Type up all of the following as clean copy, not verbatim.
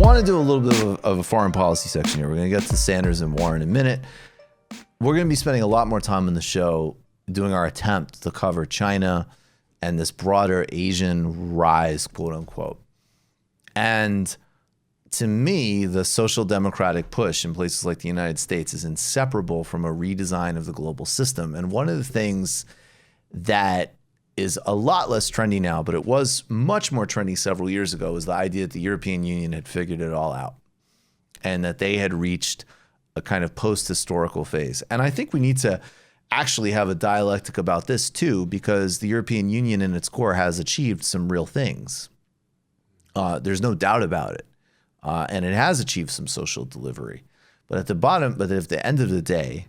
want to do a little bit of a foreign policy section here. We're going to get to Sanders and Warren in a minute. We're going to be spending a lot more time in the show doing our attempt to cover China and this broader Asian rise, quote unquote. And to me, the social democratic push in places like the United States is inseparable from a redesign of the global system. And one of the things that is a lot less trendy now, but it was much more trendy several years ago, is the idea that the European Union had figured it all out and that they had reached a kind of post-historical phase. And I think we need to actually have a dialectic about this too, because the European Union in its core has achieved some real things. There's no doubt about it. And it has achieved some social delivery. But at the end of the day,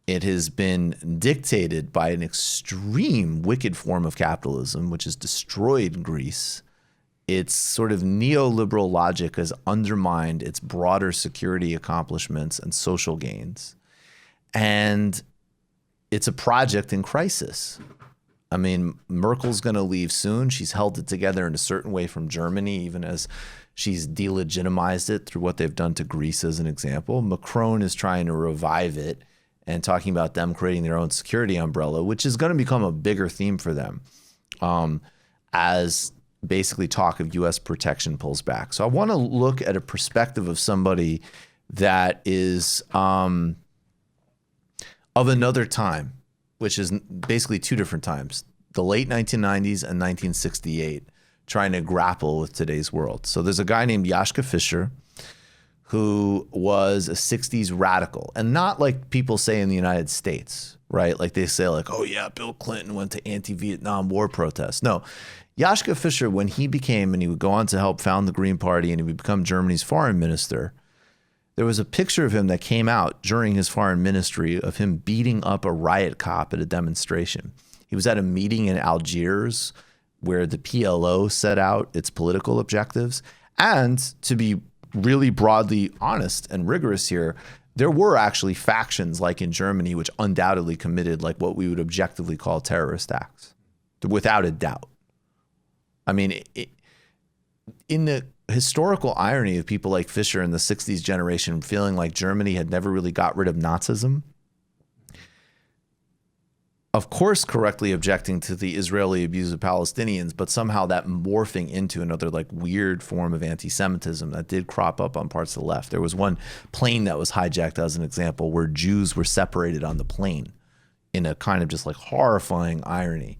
it has been dictated by an extreme wicked form of capitalism, which has destroyed Greece. Its sort of neoliberal logic has undermined its broader security accomplishments and social gains. And it's a project in crisis. I mean, Merkel's going to leave soon. She's held it together in a certain way from Germany, even as she's delegitimized it through what they've done to Greece as an example. Macron is trying to revive it and talking about them creating their own security umbrella, which is going to become a bigger theme for them as basically talk of U.S. protection pulls back. So I want to look at a perspective of somebody that is of another time, which is basically two different times, the late 1990s and 1968, trying to grapple with today's world. So there's a guy named Joschka Fischer who was a 60s radical, and not like people say in the United States, right? Like they say like, oh yeah, Bill Clinton went to anti-Vietnam War protests. No, Joschka Fischer, when he became, and he would go on to help found the Green Party and he would become Germany's foreign minister, there was a picture of him that came out during his foreign ministry of him beating up a riot cop at a demonstration. He was at a meeting in Algiers where the PLO set out its political objectives. And to be really broadly honest and rigorous here, there were actually factions like in Germany which undoubtedly committed like what we would objectively call terrorist acts, without a doubt. I mean, in the historical irony of people like Fischer in the 60s generation feeling like Germany had never really got rid of Nazism, of course correctly objecting to the Israeli abuse of Palestinians, but somehow that morphing into another like weird form of anti-Semitism that did crop up on parts of the left. There was one plane that was hijacked as an example where Jews were separated on the plane in a kind of just like horrifying irony.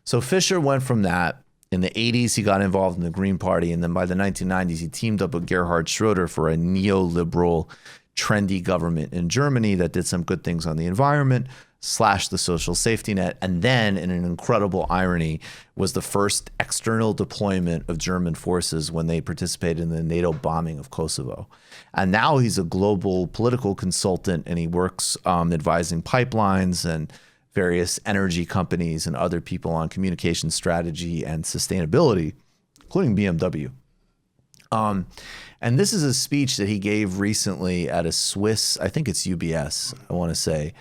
So Fischer went from that. In the 80s, he got involved in the Green Party. And then by the 1990s, he teamed up with Gerhard Schroeder for a neoliberal, trendy government in Germany that did some good things on the environment, slashed the social safety net, and then, in an incredible irony, was the first external deployment of German forces when they participated in the NATO bombing of Kosovo. And now he's a global political consultant, and he works advising pipelines and various energy companies and other people on communication strategy and sustainability, including BMW. And this is a speech that he gave recently at a Swiss, I think it's UBS, I want to say,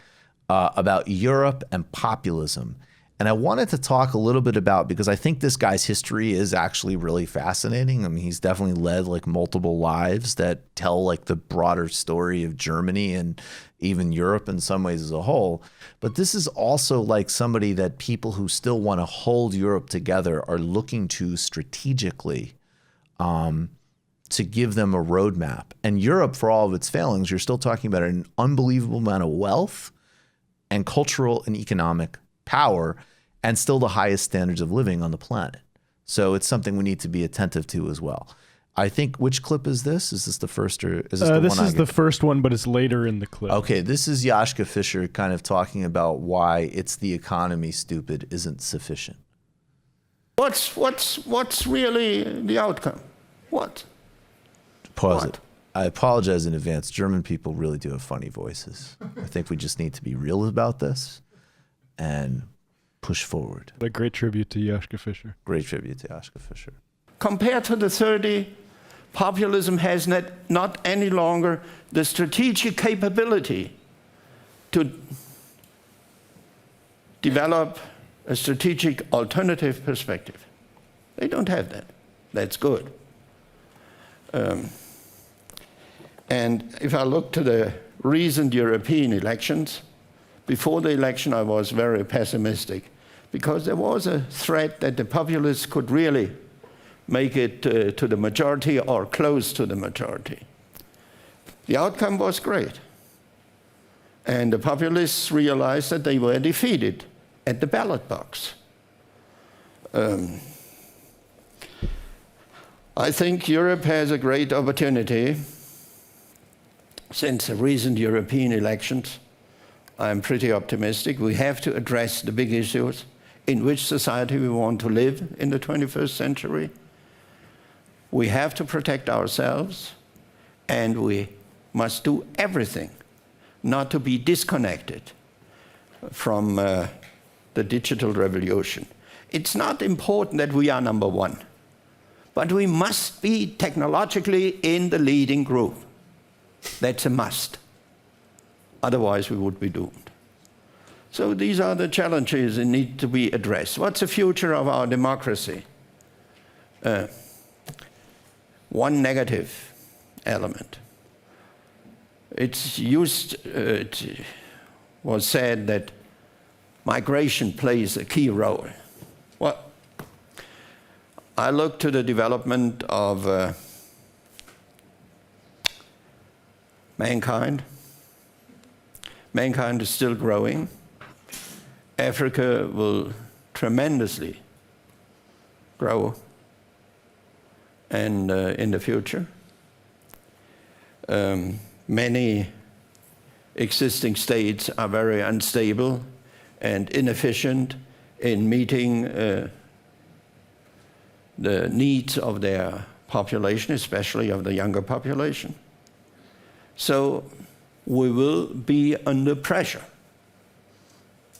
about Europe and populism. And I wanted to talk a little bit about, because I think this guy's history is actually really fascinating. I mean, he's definitely led like multiple lives that tell like the broader story of Germany and even Europe in some ways as a whole. But this is also like somebody that people who still want to hold Europe together are looking to strategically to give them a roadmap. And Europe, for all of its failings, you're still talking about an unbelievable amount of wealth and cultural and economic power, and still the highest standards of living on the planet. So it's something we need to be attentive to as well. I think, which clip is this? Is this the first, or is this the one? This is the first one, but it's later in the clip. Okay, this is Joschka Fischer kind of talking about why it's the economy, stupid, isn't sufficient. What's really the outcome? What? Pause it. I apologize in advance. German people really do have funny voices. I think we just need to be real about this and push forward. A great tribute to Joschka Fischer. Great tribute to Joschka Fischer. Compared to the 30, populism has not any longer the strategic capability to develop a strategic alternative perspective. They don't have that. That's good. And if I look to the recent European elections, before the election I was very pessimistic, because there was a threat that the populists could really make it to the majority or close to the majority. The outcome was great. And the populists realized that they were defeated at the ballot box. I think Europe has a great opportunity since the recent European elections. I'm pretty optimistic. We have to address the big issues. In which society we want to live in the 21st century. We have to protect ourselves, and we must do everything not to be disconnected from the digital revolution. It's not important that we are number one, but we must be technologically in the leading group. That's a must. Otherwise, we would be doomed. So these are the challenges that need to be addressed. What's the future of our democracy? One negative element. It was said that migration plays a key role. Well, I look to the development of mankind. Mankind is still growing. Africa will tremendously grow and in the future. Many existing states are very unstable and inefficient in meeting the needs of their population, especially of the younger population. So we will be under pressure.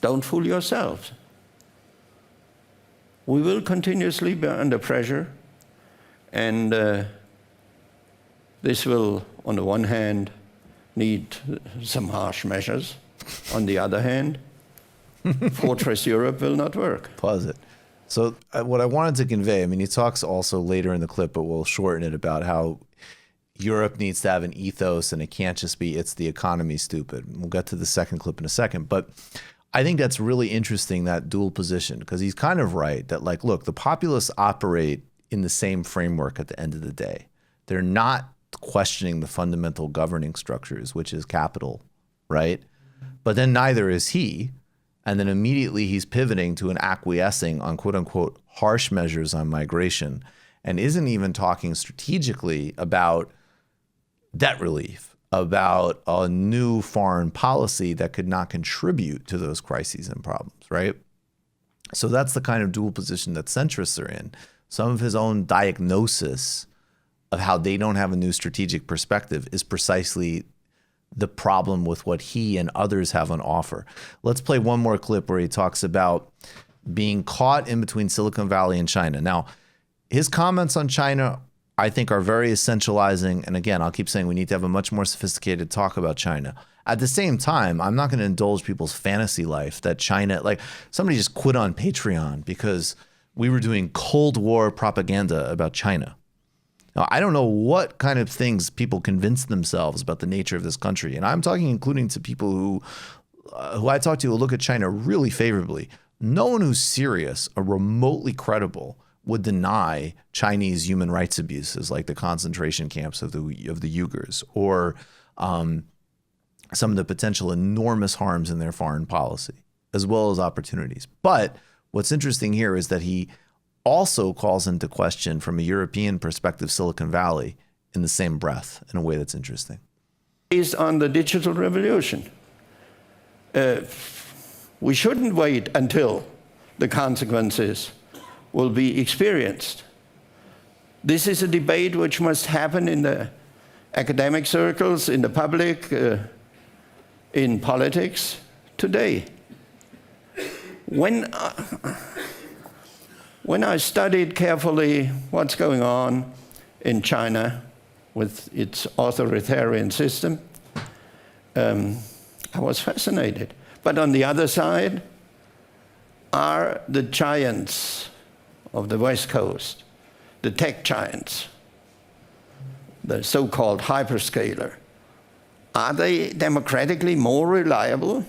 Don't fool yourselves. We will continuously be under pressure, and this will, on the one hand, need some harsh measures. On the other hand, Fortress Europe will not work. Pause it. So what I wanted to convey, I mean, he talks also later in the clip, but we'll shorten it, about how Europe needs to have an ethos and it can't just be, it's the economy, stupid. We'll get to the second clip in a second. But I think that's really interesting, that dual position, because he's kind of right that, like, look, the populists operate in the same framework at the end of the day. They're not questioning the fundamental governing structures, which is capital, right? But then neither is he. And then immediately he's pivoting to an acquiescing on quote unquote harsh measures on migration, and isn't even talking strategically about debt relief, about a new foreign policy that could not contribute to those crises and problems, right? So that's the kind of dual position that centrists are in. Some of his own diagnosis of how they don't have a new strategic perspective is precisely the problem with what he and others have on offer. Let's play one more clip where he talks about being caught in between Silicon Valley and China. Now, his comments on China, I think, are very essentializing. And again, I'll keep saying we need to have a much more sophisticated talk about China. At the same time, I'm not going to indulge people's fantasy life that China, like somebody just quit on Patreon because we were doing Cold War propaganda about China. Now, I don't know what kind of things people convince themselves about the nature of this country. And I'm talking including to people who I talk to who look at China really favorably. No one who's serious or remotely credible would deny Chinese human rights abuses, like the concentration camps of the Uyghurs, or some of the potential enormous harms in their foreign policy, as well as opportunities. But what's interesting here is that he also calls into question, from a European perspective, Silicon Valley in the same breath, in a way that's interesting. Based on the digital revolution. We shouldn't wait until the consequences will be experienced. This is a debate which must happen in the academic circles, in the public, in politics today. When I studied carefully what's going on in China with its authoritarian system, I was fascinated. But on the other side are the giants of the West Coast, the tech giants, the so-called hyperscaler, are they democratically more reliable?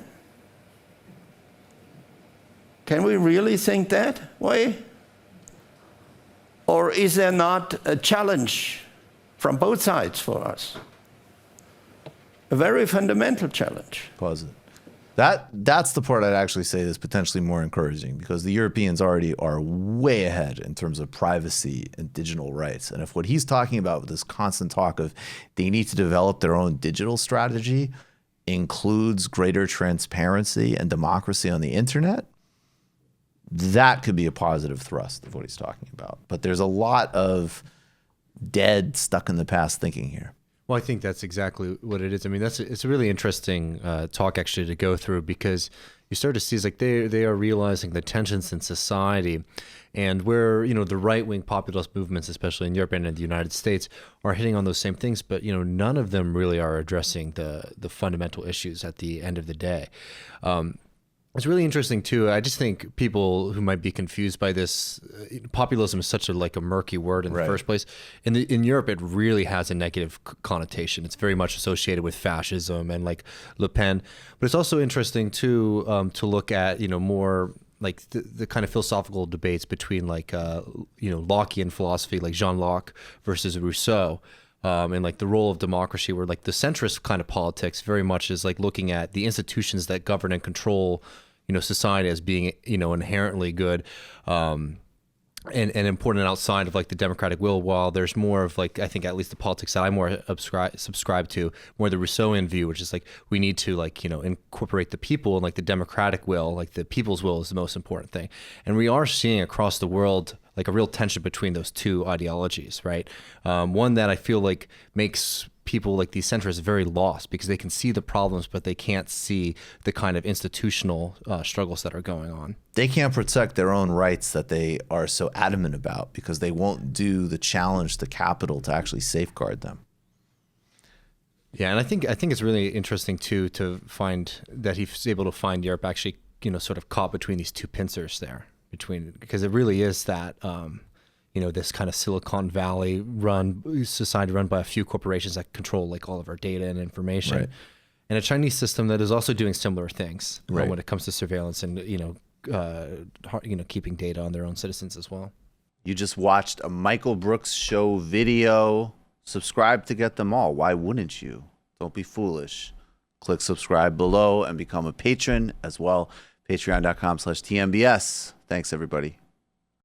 Can we really think that way? Or is there not a challenge from both sides for us? A very fundamental challenge. Pause it. That's the part I'd actually say is potentially more encouraging, because the Europeans already are way ahead in terms of privacy and digital rights. And if what he's talking about with this constant talk of they need to develop their own digital strategy includes greater transparency and democracy on the internet, that could be a positive thrust of what he's talking about. But there's a lot of dead, stuck in the past thinking here. Well, I think that's exactly what it is. I mean, it's a really interesting talk actually to go through, because you start to see it's like they are realizing the tensions in society, and where the right-wing populist movements, especially in Europe and in the United States, are hitting on those same things, but none of them really are addressing the fundamental issues at the end of the day. It's really interesting too. I just think people who might be confused by this, populism is such a murky word in the first place. In Europe, it really has a negative connotation. It's very much associated with fascism and like Le Pen. But it's also interesting too to look at more like the kind of philosophical debates between Lockean philosophy, like Jean Locke versus Rousseau. And like the role of democracy, where like the centrist kind of politics very much is like looking at the institutions that govern and control, society as being, inherently good, and important outside of like the democratic will, while there's more of like, I think at least the politics that I more subscribe to, more the Rousseauian view, which is like we need to incorporate the people and like the democratic will, like the people's will is the most important thing. And we are seeing across the world like a real tension between those two ideologies, right? One that I feel like makes people like these centrists very lost, because they can see the problems, but they can't see the kind of institutional struggles that are going on. They can't protect their own rights that they are so adamant about, because they won't do the challenge to capital to actually safeguard them. Yeah, and I think it's really interesting too to find that he's able to find Europe actually, sort of caught between these two pincers there. Because it really is that, this kind of Silicon Valley society run by a few corporations that control like all of our data and information, right, and a Chinese system that is also doing similar things right, when it comes to surveillance and keeping data on their own citizens as well. You just watched a Michael Brooks show video. Subscribe to get them all. Why wouldn't you? Don't be foolish. Click subscribe below and become a patron as well. Patreon.com/TMBS. Thanks, everybody.